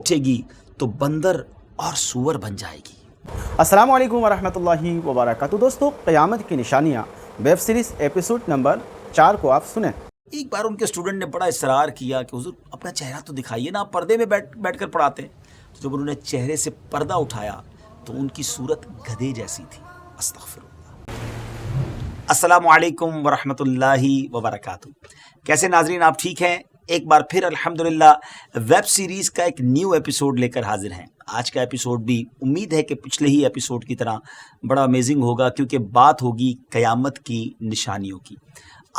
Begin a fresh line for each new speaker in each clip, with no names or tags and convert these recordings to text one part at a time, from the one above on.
اٹھے گی تو بندر اور سور بن جائے گی۔
السلام علیکم ورحمۃ اللہ وبرکاتہ۔ دوستو، قیامت کی نشانیاں ویب سیریز ایپیسوڈ نمبر 4 کو آپ سنیں۔
ایک بار ان کے اسٹوڈنٹ نے بڑا اصرار کیا کہ حضور اپنا چہرہ تو دکھائیے نا، آپ پردے میں بیٹھ کر پڑھاتے ہیں۔ تو جب انہوں نے چہرے سے پردہ اٹھایا تو ان کی صورت گدھے جیسی تھی۔ استغفر اللہ۔ السلام علیکم ورحمۃ اللہ وبرکاتہ۔ کیسے ناظرین، آپ ٹھیک ہیں؟ ایک بار پھر الحمدللہ ویب سیریز کا ایک نیو ایپیسوڈ لے کر حاضر ہیں۔ آج کا ایپیسوڈ بھی امید ہے کہ پچھلے ہی ایپیسوڈ کی طرح بڑا امیزنگ ہوگا، کیونکہ بات ہوگی قیامت کی نشانیوں کی۔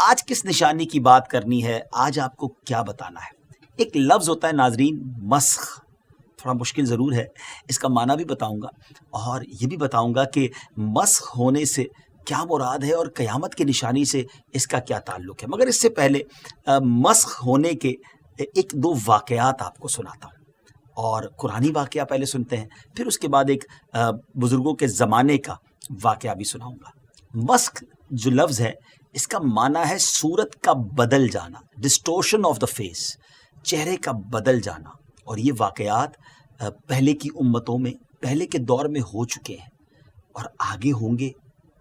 آج کس نشانی کی بات کرنی ہے، آج آپ کو کیا بتانا ہے؟ ایک لفظ ہوتا ہے ناظرین، مسخ۔ تھوڑا مشکل ضرور ہے، اس کا معنی بھی بتاؤں گا اور یہ بھی بتاؤں گا کہ مسخ ہونے سے کیا مراد ہے اور قیامت کی نشانی سے اس کا کیا تعلق ہے۔ مگر اس سے پہلے مسخ ہونے کے ایک دو واقعات آپ کو سناتا ہوں، اور قرآنی واقعہ پہلے سنتے ہیں، پھر اس کے بعد ایک بزرگوں کے زمانے کا واقعہ بھی سناؤں گا۔ مسخ جو لفظ ہے، اس کا معنی ہے صورت کا بدل جانا، ڈسٹورشن آف دا فیس، چہرے کا بدل جانا۔ اور یہ واقعات پہلے کی امتوں میں، پہلے کے دور میں ہو چکے ہیں، اور آگے ہوں گے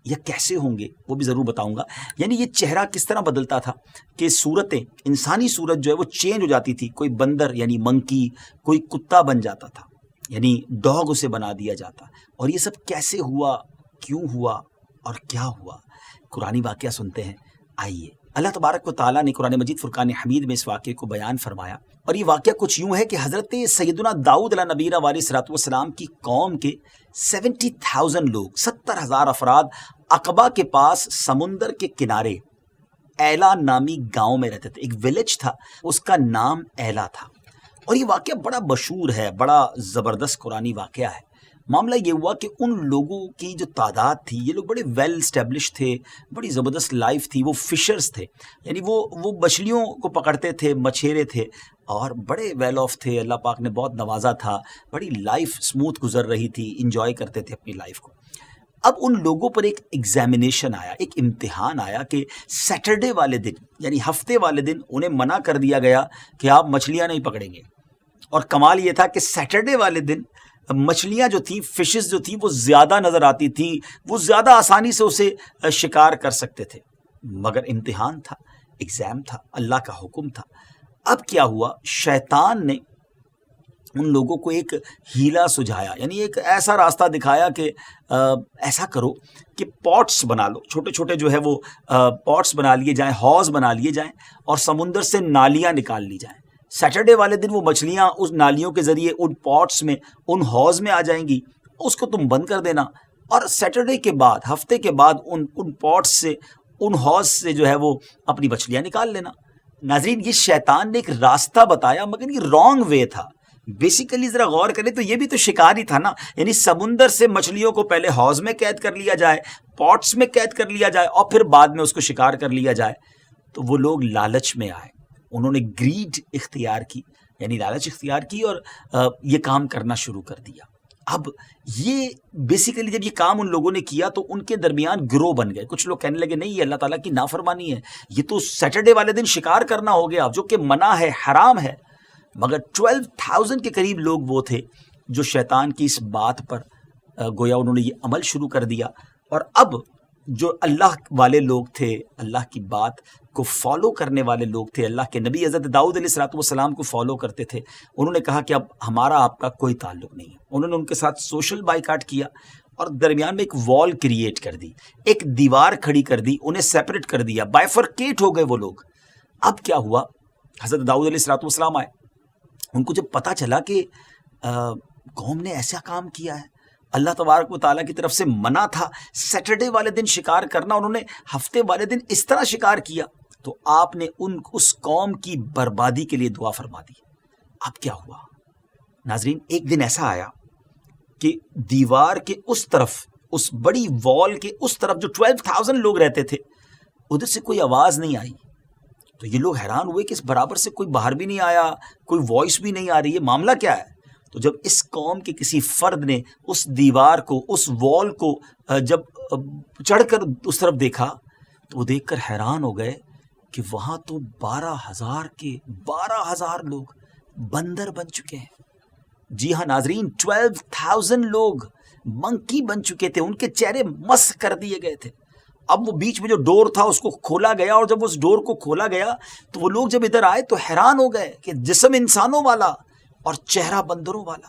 یا کیسے ہوں گے وہ بھی ضرور بتاؤں گا۔ یعنی یہ چہرہ کس طرح بدلتا تھا کہ صورتیں، انسانی صورت جو ہے وہ چینج ہو جاتی تھی۔ کوئی بندر یعنی منکی، کوئی کتا بن جاتا تھا، یعنی ڈاگ اسے بنا دیا جاتا۔ اور یہ سب کیسے ہوا، کیوں ہوا اور کیا ہوا، قرآنی واقعہ سنتے ہیں۔ آئیے، اللہ تبارک و تعالیٰ نے قرآن مجید فرقان حمید میں اس واقعے کو بیان فرمایا، اور یہ واقعہ کچھ یوں ہے کہ حضرت سیدنا داؤد علیہ نبینا علیہ الصلوۃ والسلام کی قوم کے 70,000 لوگ، 70,000 افراد عقبہ کے پاس سمندر کے کنارے ایلا نامی گاؤں میں رہتے تھے۔ ایک ولیج تھا، اس کا نام ایلا تھا۔ اور یہ واقعہ بڑا مشہور ہے، بڑا زبردست قرآنی واقعہ ہے۔ معاملہ یہ ہوا کہ ان لوگوں کی جو تعداد تھی، یہ لوگ بڑے ویل اسٹیبلش تھے، بڑی زبردست لائف تھی۔ وہ فشرز تھے، یعنی وہ مچھلیوں کو پکڑتے تھے، مچھیرے تھے، اور بڑے ویل آف تھے۔ اللہ پاک نے بہت نوازا تھا، بڑی لائف اسموتھ گزر رہی تھی، انجوائے کرتے تھے اپنی لائف کو۔ اب ان لوگوں پر ایک ایگزامینیشن آیا، ایک امتحان آیا کہ سیٹرڈے والے دن، یعنی ہفتے والے دن، انہیں منع کر دیا گیا کہ آپ مچھلیاں نہیں پکڑیں گے۔ اور کمال یہ تھا کہ سیٹرڈے والے دن مچھلیاں جو تھیں، فشز جو تھیں، وہ زیادہ نظر آتی تھیں، وہ زیادہ آسانی سے اسے شکار کر سکتے تھے۔ مگر امتحان تھا، ایگزام تھا، اللہ کا حکم تھا۔ اب کیا ہوا، شیطان نے ان لوگوں کو ایک ہیلا سجھایا، یعنی ایک ایسا راستہ دکھایا کہ ایسا کرو کہ پاٹس بنا لو، چھوٹے چھوٹے جو ہے وہ پاٹس بنا لیے جائیں، حوض بنا لیے جائیں، اور سمندر سے نالیاں نکال لی جائیں۔ سیٹرڈے والے دن وہ مچھلیاں اس نالیوں کے ذریعے ان پاٹس میں، ان حوض میں آ جائیں گی، اس کو تم بند کر دینا، اور سیٹرڈے کے بعد، ہفتے کے بعد ان پاٹس سے، ان حوض سے جو ہے وہ اپنی مچھلیاں نکال لینا۔ ناظرین، یہ شیطان نے ایک راستہ بتایا، مگر یہ رانگ وے تھا۔ بیسیکلی ذرا غور کریں تو یہ بھی تو شکار ہی تھا نا، یعنی سمندر سے مچھلیوں کو پہلے حوض میں قید کر لیا جائے، پاٹس میں قید کر لیا جائے، اور پھر بعد میں اس کو شکار کر لیا جائے۔ تو وہ لوگ لالچ میں آئے، انہوں نے گریڈ اختیار کی، یعنی لالچ اختیار کی، اور یہ کام کرنا شروع کر دیا۔ اب یہ بیسیکلی جب یہ کام ان لوگوں نے کیا تو ان کے درمیان گروہ بن گئے۔ کچھ لوگ کہنے لگے نہیں، یہ اللہ تعالیٰ کی نافرمانی ہے، یہ تو سیٹرڈے والے دن شکار کرنا ہو گیا، جو کہ منع ہے، حرام ہے۔ مگر 12,000 کے قریب لوگ وہ تھے جو شیطان کی اس بات پر گویا انہوں نے یہ عمل شروع کر دیا۔ اور اب جو اللہ والے لوگ تھے، اللہ کی بات کو فالو کرنے والے لوگ تھے، اللہ کے نبی حضرت داؤد علیہ الصلوۃ والسلام کو فالو کرتے تھے، انہوں نے کہا کہ اب ہمارا آپ کا کوئی تعلق نہیں ہے۔ انہوں نے ان کے ساتھ سوشل بائیکاٹ کیا، اور درمیان میں ایک وال کریٹ کر دی، ایک دیوار کھڑی کر دی، انہیں سیپریٹ کر دیا، بائیفرکیٹ ہو گئے وہ لوگ۔ اب کیا ہوا، حضرت داؤد علیہ الصلوۃ والسلام آئے، ان کو جب پتہ چلا کہ قوم نے ایسا کام کیا ہے، اللہ تبارک و تعالیٰ کی طرف سے منع تھا سیٹرڈے والے دن شکار کرنا، انہوں نے ہفتے والے دن اس طرح شکار کیا، تو آپ نے اس قوم کی بربادی کے لیے دعا فرما دی۔ اب کیا ہوا ناظرین، ایک دن ایسا آیا کہ دیوار کے اس طرف، اس بڑی وال کے اس طرف جو 12,000 لوگ رہتے تھے، ادھر سے کوئی آواز نہیں آئی۔ تو یہ لوگ حیران ہوئے کہ اس برابر سے کوئی باہر بھی نہیں آیا، کوئی وائس بھی نہیں آ رہی ہے، معاملہ کیا ہے؟ تو جب اس قوم کے کسی فرد نے اس دیوار کو، اس وال کو جب چڑھ کر اس طرف دیکھا، تو وہ دیکھ کر حیران ہو گئے کہ وہاں تو 12,000 لوگ بندر بن چکے ہیں۔ جی ہاں ناظرین، 12,000 لوگ منکی بن چکے تھے، ان کے چہرے مسخ کر دیے گئے تھے۔ اب وہ بیچ میں جو ڈور تھا اس کو کھولا گیا، اور جب اس ڈور کو کھولا گیا تو وہ لوگ جب ادھر آئے تو حیران ہو گئے کہ جسم انسانوں والا اور چہرہ بندروں والا،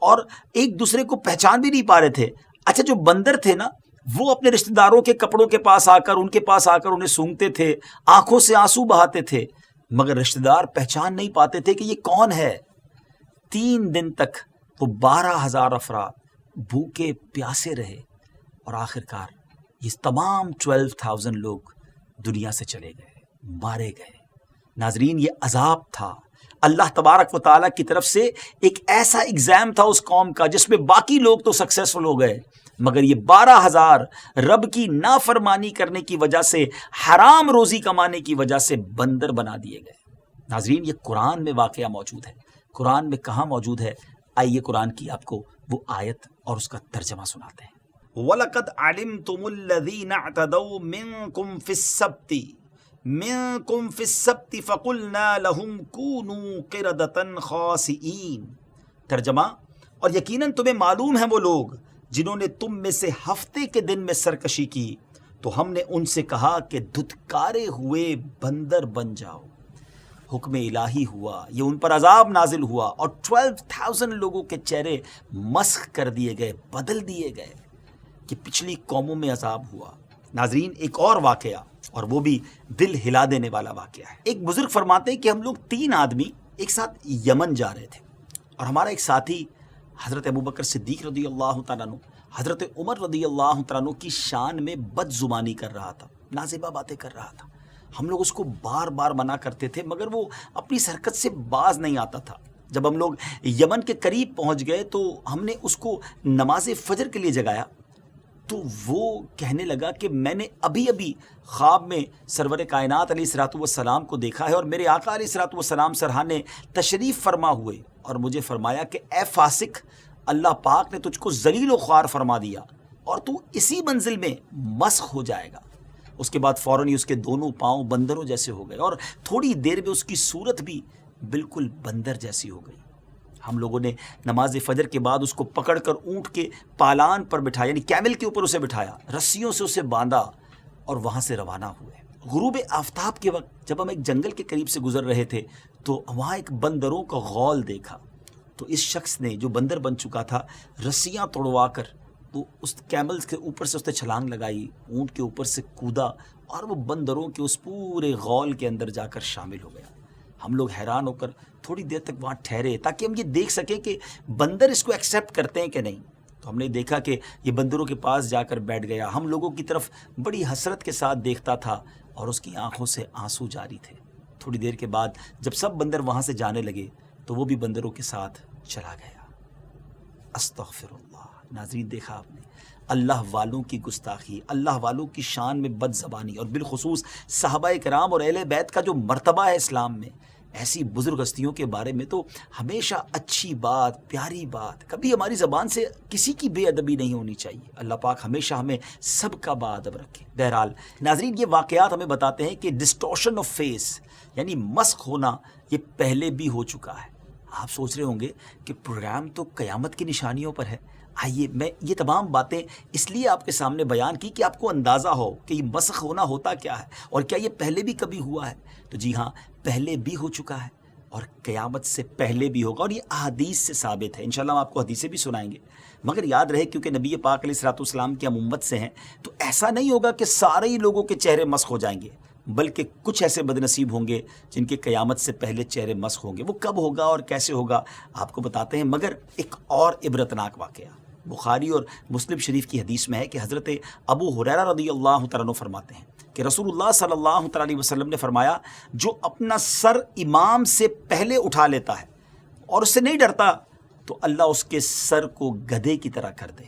اور ایک دوسرے کو پہچان بھی نہیں پا رہے تھے۔ اچھا، جو بندر تھے نا وہ اپنے رشتہ داروں کے کپڑوں کے پاس آ کر انہیں سونگتے تھے، آنکھوں سے آنسو بہاتے تھے، مگر رشتہ دار پہچان نہیں پاتے تھے کہ یہ کون ہے۔ 3 دن تک وہ 12,000 افراد بھوکے پیاسے رہے، اور آخرکار یہ تمام 12,000 لوگ دنیا سے چلے گئے، مارے گئے۔ ناظرین، یہ عذاب تھا اللہ تبارک و تعالیٰ کی طرف سے، ایک ایسا ایگزام تھا اس قوم کا جس میں باقی لوگ تو سکسیسفل ہو گئے، مگر یہ 12,000 رب کی نافرمانی کرنے کی وجہ سے، حرام روزی کمانے کی وجہ سے بندر بنا دیے گئے۔ ناظرین، یہ قرآن میں واقعہ موجود ہے۔ قرآن میں کہاں موجود ہے؟ آئیے قرآن کی آپ کو وہ آیت اور اس کا ترجمہ سناتے ہیں۔ وَلَقَدْ عَلِمْتُمُ الَّذِينَ اعْتَدَوْا مِنْكُمْ فِي السَّبْتِ فَقُلْنَا لَهُمْ كُونُوا قِرَدَةً خَاسِئِينَ۔ ترجمہ: اور یقیناً تمہیں معلوم ہیں وہ لوگ جنہوں نے تم میں سے ہفتے کے دن میں سرکشی کی، تو ہم نے ان سے کہا کہ دھتکارے ہوئے بندر بن جاؤ۔ حکم الہی ہوا، یہ ان پر عذاب نازل ہوا، اور 12,000 لوگوں کے چہرے مسخ کر دیے گئے، بدل دیے گئے، کہ پچھلی قوموں میں عذاب ہوا۔ ناظرین، ایک اور واقعہ، اور وہ بھی دل ہلا دینے والا واقعہ ہے۔ ایک بزرگ فرماتے ہیں کہ ہم لوگ 3 آدمی ایک ساتھ یمن جا رہے تھے، اور ہمارا ایک ساتھی حضرت ابوبکر صدیق رضی اللہ تعالیٰ عنہ، حضرت عمر رضی اللہ تعالیٰ عنہ کی شان میں بد زبانی کر رہا تھا، نازیبہ باتیں کر رہا تھا۔ ہم لوگ اس کو بار بار منع کرتے تھے، مگر وہ اپنی اس حرکت سے باز نہیں آتا تھا۔ جب ہم لوگ یمن کے قریب پہنچ گئے تو ہم نے اس کو نماز فجر کے لیے جگایا، تو وہ کہنے لگا کہ میں نے ابھی ابھی خواب میں سرور کائنات علیہ الصلوۃ والسلام کو دیکھا ہے، اور میرے آقا علیہ الصلوۃ والسلام سرحانے تشریف فرما ہوئے، اور مجھے فرمایا کہ اے فاسق، اللہ پاک نے تجھ کو ذلیل و خوار فرما دیا، اور تو اسی منزل میں مسخ ہو جائے گا۔ اس کے بعد فوراً ہی اس کے دونوں پاؤں بندروں جیسے ہو گئے، اور تھوڑی دیر میں اس کی صورت بھی بالکل بندر جیسی ہو گئی۔ ہم لوگوں نے نماز فجر کے بعد اس کو پکڑ کر اونٹ کے پالان پر بٹھایا، یعنی کیمل کے اوپر اسے بٹھایا، رسیوں سے اسے باندھا، اور وہاں سے روانہ ہوئے۔ غروب آفتاب کے وقت جب ہم ایک جنگل کے قریب سے گزر رہے تھے تو وہاں ایک بندروں کا غول دیکھا، تو اس شخص نے جو بندر بن چکا تھا رسیاں توڑوا کر وہ اس کیمل کے اوپر سے اس نے چھلانگ لگائی، اونٹ کے اوپر سے کودا، اور وہ بندروں کے اس پورے غول کے اندر جا کر شامل ہو گیا۔ ہم لوگ حیران ہو کر تھوڑی دیر تک وہاں ٹھہرے تاکہ ہم یہ دیکھ سکیں کہ بندر اس کو ایکسیپٹ کرتے ہیں کہ نہیں۔ تو ہم نے دیکھا کہ یہ بندروں کے پاس جا کر بیٹھ گیا، ہم لوگوں کی طرف بڑی حسرت کے ساتھ دیکھتا تھا، اور اس کی آنکھوں سے آنسو جاری تھے۔ تھوڑی دیر کے بعد جب سب بندر وہاں سے جانے لگے تو وہ بھی بندروں کے ساتھ چلا گیا۔ استغفر اللہ۔ ناظرین، دیکھا آپ نے اللہ والوں کی گستاخی، اللہ والوں کی شان میں بد زبانی، اور بالخصوص صحابہ کرام اور اہل بیت کا جو مرتبہ ہے اسلام میں، ایسی بزرگ ہستیوں کے بارے میں تو ہمیشہ اچھی بات، پیاری بات، کبھی ہماری زبان سے کسی کی بے ادبی نہیں ہونی چاہیے۔ اللہ پاک ہمیشہ ہمیں سب کا با ادب رکھے۔ بہرحال ناظرین، یہ واقعات ہمیں بتاتے ہیں کہ ڈسٹورشن آف فیس، یعنی مسخ ہونا، یہ پہلے بھی ہو چکا ہے۔ آپ سوچ رہے ہوں گے کہ پروگرام تو قیامت کی نشانیوں پر ہے۔ آئیے میں یہ تمام باتیں اس لیے آپ کے سامنے بیان کی کہ آپ کو اندازہ ہو کہ یہ مسخ ہونا ہوتا کیا ہے، اور کیا یہ پہلے بھی کبھی ہوا ہے۔ تو جی ہاں، پہلے بھی ہو چکا ہے، اور قیامت سے پہلے بھی ہوگا، اور یہ احادیث سے ثابت ہے۔ انشاءاللہ ہم آپ کو حدیثیں بھی سنائیں گے، مگر یاد رہے کیونکہ نبی پاک علیہ الصلوۃ والسلام کی ہم امت سے ہیں، تو ایسا نہیں ہوگا کہ سارے ہی لوگوں کے چہرے مسخ ہو جائیں گے، بلکہ کچھ ایسے بد نصیب ہوں گے جن کے قیامت سے پہلے چہرے مسخ ہوں گے۔ وہ کب ہوگا اور کیسے ہوگا آپ کو بتاتے ہیں، مگر ایک اور عبرتناک واقعہ بخاری اور مسلم شریف کی حدیث میں ہے کہ حضرت ابو ہریرہ رضی اللہ تعالیٰ عنہ فرماتے ہیں کہ رسول اللہ صلی اللہ تعالیٰ علیہ وسلم نے فرمایا، جو اپنا سر امام سے پہلے اٹھا لیتا ہے اور اس سے نہیں ڈرتا، تو اللہ اس کے سر کو گدھے کی طرح کر دے۔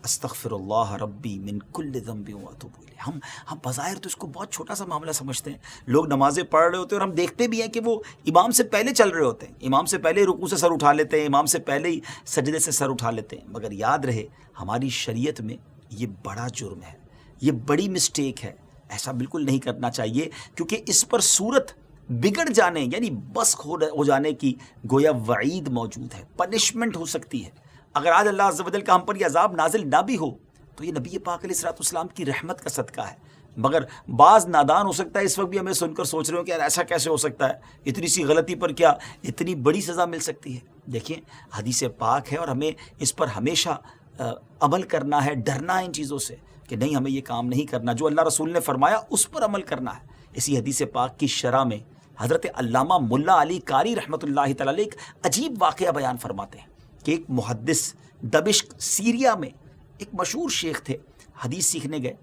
استغفر اللہ ربی من کل ذنب واتوب الیہ۔ ہم بظاہر تو اس کو بہت چھوٹا سا معاملہ سمجھتے ہیں، لوگ نمازیں پڑھ رہے ہوتے ہیں اور ہم دیکھتے بھی ہیں کہ وہ امام سے پہلے چل رہے ہوتے ہیں، امام سے پہلے رکوع سے سر اٹھا لیتے ہیں، امام سے پہلے ہی سجدے سے سر اٹھا لیتے ہیں، مگر یاد رہے ہماری شریعت میں یہ بڑا جرم ہے، یہ بڑی مسٹیک ہے، ایسا بالکل نہیں کرنا چاہیے، کیونکہ اس پر صورت بگڑ جانے یعنی بس ہو جانے کی گویا وعید موجود ہے، پنشمنٹ ہو سکتی ہے۔ اگر آج اللہ عز و جل کا ہم پر یہ عذاب نازل نہ بھی ہو تو یہ نبی پاک علیہ الصلوۃ والسلام کی رحمت کا صدقہ ہے۔ مگر بعض نادان ہو سکتا ہے اس وقت بھی ہمیں سن کر سوچ رہے ہو کہ یار ایسا کیسے ہو سکتا ہے، اتنی سی غلطی پر کیا اتنی بڑی سزا مل سکتی ہے۔ دیکھیں حدیث پاک ہے اور ہمیں اس پر ہمیشہ عمل کرنا ہے، ڈرنا ہے ان چیزوں سے کہ نہیں ہمیں یہ کام نہیں کرنا، جو اللہ رسول نے فرمایا اس پر عمل کرنا ہے۔ اسی حدیث پاک کی شرح میں حضرت علامہ ملا علی قاری رحمۃ اللہ تعالی علیہ ایک عجیب واقعہ بیان فرماتے ہیں کہ ایک محدث دمشق سیریا میں ایک مشہور شیخ تھے، حدیث سیکھنے گئے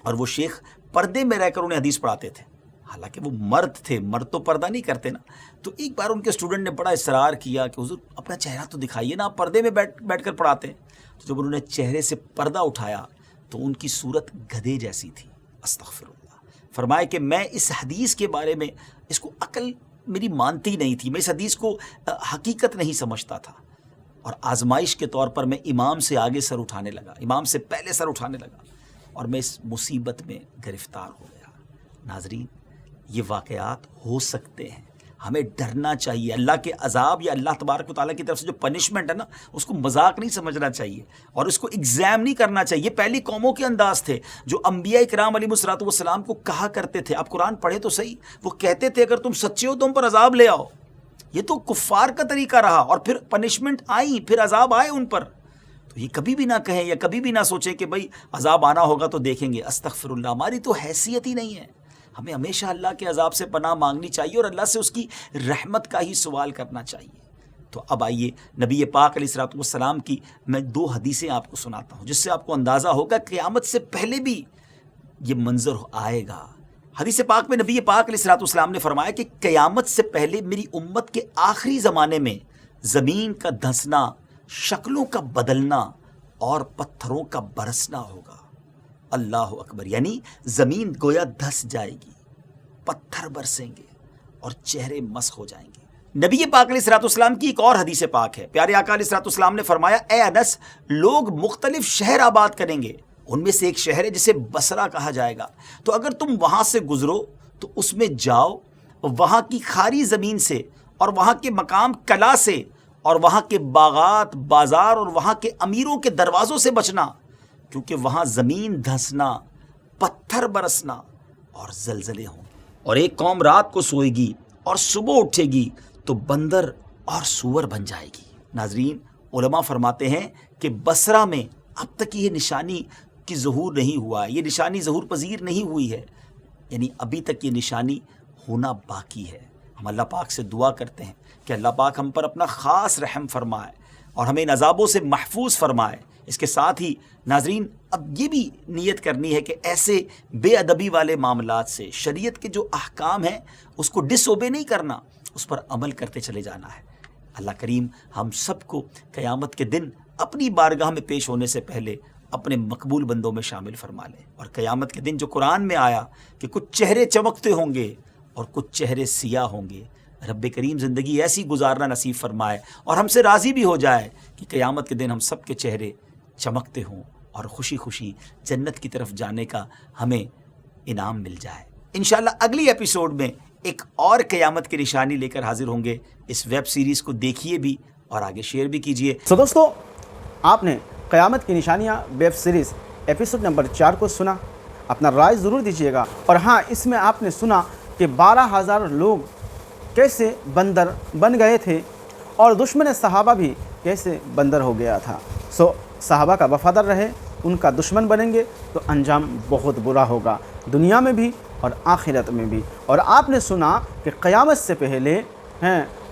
اور وہ شیخ پردے میں رہ کر انہیں حدیث پڑھاتے تھے، حالانکہ وہ مرد تھے، مرد تو پردہ نہیں کرتے نا۔ تو ایک بار ان کے اسٹوڈنٹ نے بڑا اصرار کیا کہ حضور اپنا چہرہ تو دکھائیے نا، آپ پردے میں بیٹھ کر پڑھاتے ہیں۔ تو جب انہوں نے چہرے سے پردہ اٹھایا تو ان کی صورت گدھے جیسی تھی۔ استغفر اللہ۔ فرمایا کہ میں اس حدیث کے بارے میں اس کو عقل میری مانتی نہیں تھی، میں اس حدیث کو حقیقت نہیں سمجھتا تھا، اور آزمائش کے طور پر میں امام سے آگے سر اٹھانے لگا، امام سے پہلے سر اٹھانے لگا، اور میں اس مصیبت میں گرفتار ہو گیا۔ ناظرین یہ واقعات ہو سکتے ہیں، ہمیں ڈرنا چاہیے۔ اللہ کے عذاب یا اللہ تبارک و تعالیٰ کی طرف سے جو پنشمنٹ ہے نا، اس کو مذاق نہیں سمجھنا چاہیے اور اس کو ایگزام نہیں کرنا چاہیے۔ یہ پہلی قوموں کے انداز تھے جو انبیاء کرام علیہ الصلوۃ والسلام کو کہا کرتے تھے۔ آپ قرآن پڑھے تو صحیح، وہ کہتے تھے اگر تم سچے ہو تو ہم پر عذاب لے آؤ۔ یہ تو کفار کا طریقہ رہا، اور پھر پنشمنٹ آئی، پھر عذاب آئے ان پر۔ تو یہ کبھی بھی نہ کہیں یا کبھی بھی نہ سوچیں کہ بھائی عذاب آنا ہوگا تو دیکھیں گے۔ استغفر اللہ، ہماری تو حیثیت ہی نہیں ہے۔ ہمیں ہمیشہ اللہ کے عذاب سے پناہ مانگنی چاہیے اور اللہ سے اس کی رحمت کا ہی سوال کرنا چاہیے۔ تو اب آئیے نبی پاک علیہ الصلوۃ والسلام کی میں 2 حدیثیں آپ کو سناتا ہوں، جس سے آپ کو اندازہ ہوگا قیامت سے پہلے بھی یہ منظر آئے گا۔ حدیث پاک میں نبی پاک علیہ الصلوۃ والسلام نے فرمایا کہ قیامت سے پہلے میری امت کے آخری زمانے میں زمین کا دھنسنا، شکلوں کا بدلنا اور پتھروں کا برسنا ہوگا۔ اللہ اکبر، یعنی زمین گویا دھس جائے گی، پتھر برسیں گے اور چہرے مسخ ہو جائیں گے۔ نبی پاک علیہ الصلوۃ والسلام کی ایک اور حدیث پاک ہے، پیارے آقا علیہ الصلوۃ والسلام نے فرمایا اے انس، لوگ مختلف شہر آباد کریں گے، ان میں سے ایک شہر ہے جسے بصرہ کہا جائے گا، تو اگر تم وہاں سے گزرو تو اس میں جاؤ، وہاں کی کھاری زمین سے اور وہاں کے مقام کلا سے اور وہاں کے باغات، بازار اور وہاں کے امیروں کے دروازوں سے بچنا، کیونکہ وہاں زمین دھنسنا، پتھر برسنا اور زلزلے ہوں گے۔ اور ایک قوم رات کو سوئے گی اور صبح اٹھے گی تو بندر اور سور بن جائے گی۔ ناظرین علماء فرماتے ہیں کہ بصرہ میں اب تک یہ نشانی کی ظہور نہیں ہوا ہے، یہ نشانی ظہور پذیر نہیں ہوئی ہے، یعنی ابھی تک یہ نشانی ہونا باقی ہے۔ ہم اللہ پاک سے دعا کرتے ہیں کہ اللہ پاک ہم پر اپنا خاص رحم فرمائے اور ہمیں ان عذابوں سے محفوظ فرمائے۔ اس کے ساتھ ہی ناظرین اب یہ بھی نیت کرنی ہے کہ ایسے بے ادبی والے معاملات سے شریعت کے جو احکام ہیں اس کو ڈس اوبے نہیں کرنا، اس پر عمل کرتے چلے جانا ہے۔ اللہ کریم ہم سب کو قیامت کے دن اپنی بارگاہ میں پیش ہونے سے پہلے اپنے مقبول بندوں میں شامل فرما لے۔ اور قیامت کے دن جو قرآن میں آیا کہ کچھ چہرے چمکتے ہوں گے اور کچھ چہرے سیاہ ہوں گے، رب کریم زندگی ایسی گزارنا نصیب فرمائے اور ہم سے راضی بھی ہو جائے کہ قیامت کے دن ہم سب کے چہرے چمکتے ہوں اور خوشی خوشی جنت کی طرف جانے کا ہمیں انعام مل جائے۔ انشاءاللہ اگلی ایپیسوڈ میں ایک اور قیامت کی نشانی لے کر حاضر ہوں گے۔ اس ویب سیریز کو دیکھیے بھی اور آگے شیئر بھی کیجیے۔
تو دوستو آپ نے قیامت کی نشانیاں ویب سیریز ایپیسوڈ نمبر 4 کو سنا، اپنا رائے ضرور دیجیے گا۔ اور ہاں، اس میں آپ نے سنا کہ 12,000 لوگ کیسے بندر بن گئے تھے اور دشمن صحابہ بھی کیسے بندر ہو گیا تھا۔ صحابہ کا وفادار رہے، ان کا دشمن بنیں گے تو انجام بہت برا ہوگا، دنیا میں بھی اور آخرت میں بھی۔ اور آپ نے سنا کہ قیامت سے پہلے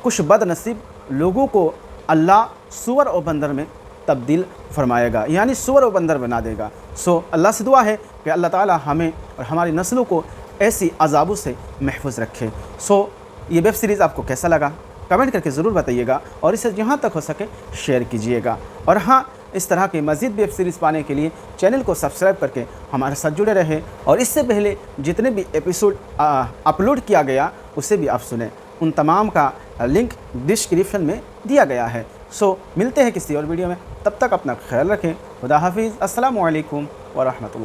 کچھ بد نصیب لوگوں کو اللہ سور اور بندر میں تبدیل فرمائے گا، یعنی سور و بندر بنا دے گا۔ اللہ سے دعا ہے کہ اللہ تعالی ہمیں اور ہماری نسلوں کو ایسی عذابوں سے محفوظ رکھے۔ یہ ویب سیریز آپ کو کیسا لگا کمنٹ کر کے ضرور بتائیے گا، اور اسے جہاں تک ہو سکے شیئر کیجیے گا۔ اور ہاں، اس طرح کے مزید ویب سیریز پانے کے لیے چینل کو سبسکرائب کر کے ہمارے ساتھ جڑے رہیں، اور اس سے پہلے جتنے بھی ایپیسوڈ اپلوڈ کیا گیا اسے بھی آپ سنیں، ان تمام کا لنک ڈسکرپشن میں دیا گیا ہے۔ ملتے ہیں کسی اور ویڈیو میں، تب تک اپنا خیال رکھیں۔ خدا حافظ، السلام علیکم ورحمۃ اللہ۔